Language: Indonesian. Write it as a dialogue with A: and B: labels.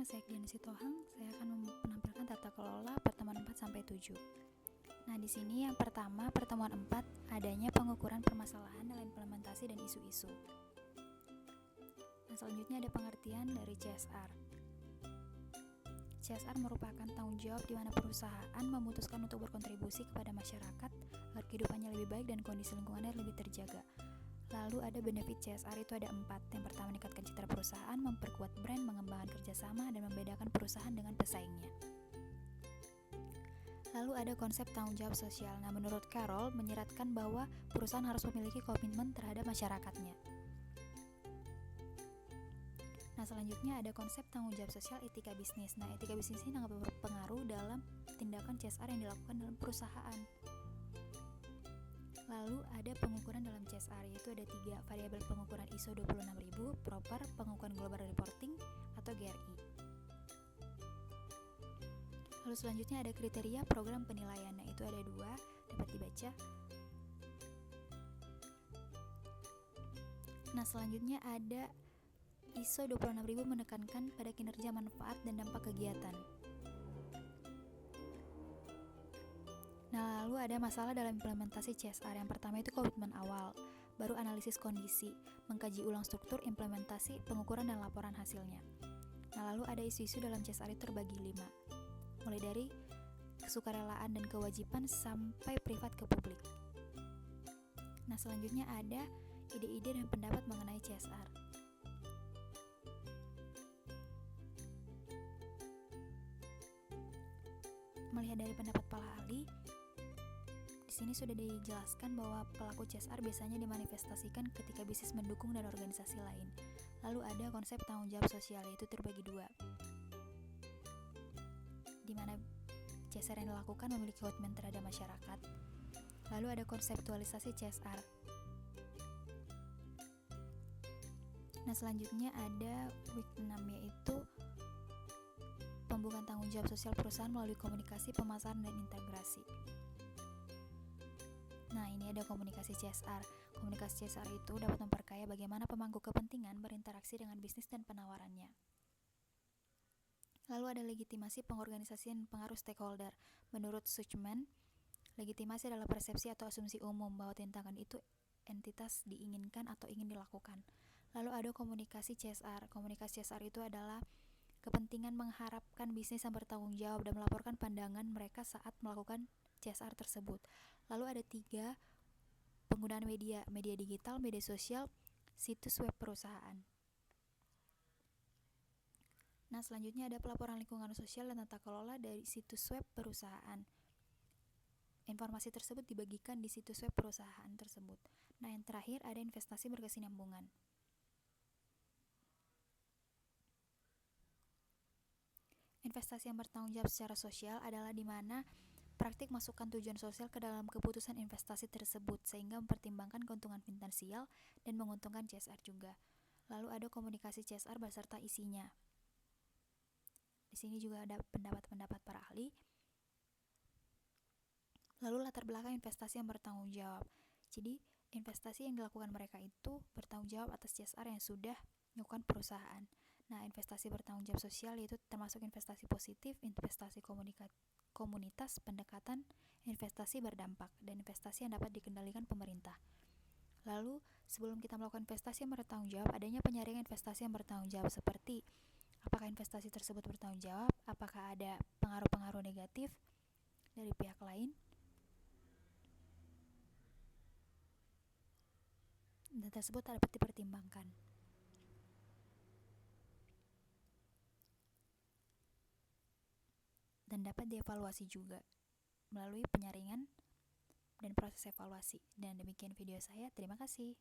A: saya Dian Sitohang. Saya akan menampilkan tata kelola pertemuan 4 sampai 7. Nah, di sini yang pertama, pertemuan 4, adanya pengukuran permasalahan dalam implementasi dan isu-isu. Nah, selanjutnya ada pengertian dari CSR. CSR merupakan tanggung jawab di mana perusahaan memutuskan untuk berkontribusi kepada masyarakat agar kehidupannya lebih baik dan kondisi lingkungannya lebih terjaga. Lalu ada benefit CSR itu ada 4. Yang pertama, meningkatkan citra perusahaan, memperkuat brand, mengembangkan kerjasama, dan membedakan perusahaan dengan pesaingnya. Lalu ada konsep tanggung jawab sosial. Nah, menurut Carroll, menyeratkan bahwa perusahaan harus memiliki komitmen terhadap masyarakatnya. Nah, selanjutnya ada konsep tanggung jawab sosial etika bisnis. Nah, etika bisnis ini sangat berpengaruh dalam tindakan CSR yang dilakukan dalam perusahaan. Lalu ada pengukuran dalam CSR, yaitu ada 3 variabel pengukuran ISO 26000, proper, pengukuran global reporting, atau GRI. Lalu selanjutnya ada kriteria program penilaian, nah itu ada 2, dapat dibaca. Nah, selanjutnya ada ISO 26000 menekankan pada kinerja, manfaat, dan dampak kegiatan. Nah, lalu ada masalah dalam implementasi CSR. Yang pertama itu komitmen awal, baru analisis kondisi, mengkaji ulang struktur, implementasi, pengukuran, dan laporan hasilnya. Nah, lalu ada isu-isu dalam CSR itu terbagi 5, mulai dari kesukarelaan dan kewajiban sampai privat ke publik. Nah, selanjutnya ada ide-ide dan pendapat mengenai CSR. Melihat dari pendapat para ahli, di sini sudah dijelaskan bahwa pelaku CSR biasanya dimanifestasikan ketika bisnis mendukung dan organisasi lain. Lalu ada konsep tanggung jawab sosial, yaitu terbagi 2, di mana CSR yang dilakukan memiliki komitmen terhadap masyarakat. Lalu ada konseptualisasi CSR. Nah, selanjutnya ada week 6, yaitu pembukaan tanggung jawab sosial perusahaan melalui komunikasi, pemasaran, dan integrasi. Nah, ini ada komunikasi CSR. Komunikasi CSR itu dapat memperkaya bagaimana pemangku kepentingan berinteraksi dengan bisnis dan penawarannya. Lalu ada legitimasi pengorganisasian pengaruh stakeholder. Menurut Suchman, legitimasi adalah persepsi atau asumsi umum bahwa tindakan itu entitas diinginkan atau ingin dilakukan. Lalu ada komunikasi CSR. Komunikasi CSR itu adalah kepentingan mengharapkan bisnis yang bertanggung jawab dan melaporkan pandangan mereka saat melakukan CSR tersebut. Lalu ada 3, penggunaan media digital, media sosial, situs web perusahaan. Nah, selanjutnya ada pelaporan lingkungan sosial dan tata kelola dari situs web perusahaan. Informasi tersebut dibagikan di situs web perusahaan tersebut. Nah, yang terakhir ada investasi berkesinambungan. Investasi yang bertanggung jawab secara sosial adalah di mana praktik masukkan tujuan sosial ke dalam keputusan investasi tersebut sehingga mempertimbangkan keuntungan finansial dan menguntungkan CSR juga. Lalu ada komunikasi CSR beserta isinya. Di sini juga ada pendapat-pendapat para ahli. Lalu latar belakang investasi yang bertanggung jawab. Jadi, investasi yang dilakukan mereka itu bertanggung jawab atas CSR yang sudah dilakukan perusahaan. Nah, investasi bertanggung jawab sosial yaitu termasuk investasi positif, investasi komunitas, pendekatan, investasi berdampak, dan investasi yang dapat dikendalikan pemerintah. Lalu, sebelum kita melakukan investasi yang bertanggung jawab, adanya penyaringan investasi yang bertanggung jawab seperti apakah investasi tersebut bertanggung jawab, apakah ada pengaruh-pengaruh negatif dari pihak lain, dan tersebut dapat dipertimbangkan. Dan dapat dievaluasi juga melalui penyaringan dan proses evaluasi. Dan demikian video saya, terima kasih.